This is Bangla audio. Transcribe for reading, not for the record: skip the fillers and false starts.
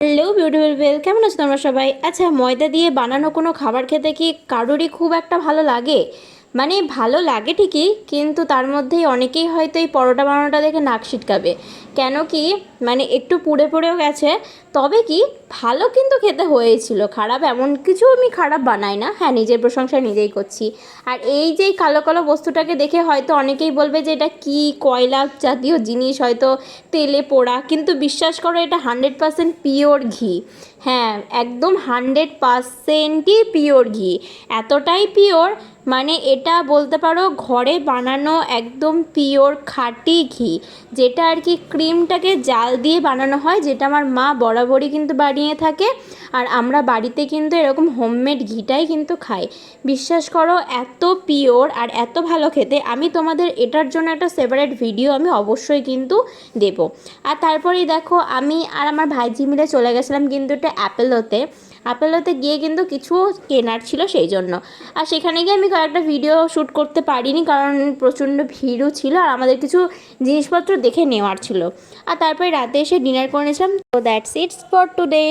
হ্যালো বিউটিফুল ওয়েল, কেমন আছো তোমরা সবাই? আচ্ছা, ময়দা দিয়ে বানানো কোনো খাবার খেতে কি কারোরই খুব একটা ভালো লাগে? মানে ভালো লাগে ঠিকই, কিন্তু তার মধ্যেই অনেকেই হয়তো এই পরোটা বানানোটা দেখে নাক সিটকাবে। কেন কি, মানে একটু পুড়ে পুড়েও গেছে। তবে কি, ভালো কিন্তু খেতে হয়েছিল। খারাপ এমন কিছু আমি খারাপ বানাই না, হ্যাঁ নিজের প্রশংসা নিজেই করছি। আর এই যে কালো কালো বস্তুটাকে দেখে হয়তো অনেকেই বলবে যে এটা কি কয়লা জাতীয় জিনিস, হয়তো তেলে পোড়া, কিন্তু বিশ্বাস করো এটা 100% পিওর ঘি। হ্যাঁ, একদম 100%ই পিওর ঘি। এতটাই পিওর, মানে এটা বলতে পারো ঘরে বানানো একদম পিওর খাঁটি ঘি, যেটা আর কি ক্রিমটাকে জাল দিয়ে বানানো হয়, যেটা আমার মা বরাবরই কিন্তু বানিয়ে থাকে। আর আমরা বাড়িতে কিন্তু এরকম হোমমেড ঘিটাই কিন্তু খাই। বিশ্বাস করো এত পিওর আর এত ভালো খেতে। আমি তোমাদের এটার জন্য একটা সেপারেট ভিডিও আমি অবশ্যই কিন্তু দেব। আর তারপরেই দেখো, আমি আর আমার ভাইজি মিলে চলে গেছিলাম কিন্তু একটা অ্যাপেলোতে গিয়ে কিন্তু কিছু কেনার ছিল সেই জন্য। আর সেখানে গিয়ে আমি কয়েকটা ভিডিও শ্যুট করতে পারিনি, কারণ প্রচণ্ড ভিড়ও ছিল আর আমাদের কিছু জিনিসপত্র দেখে নেওয়ার ছিল। আর তারপরে রাতে এসে ডিনার করে নিয়েছিলাম। তো দ্যাটস ইটস ফর টুডে।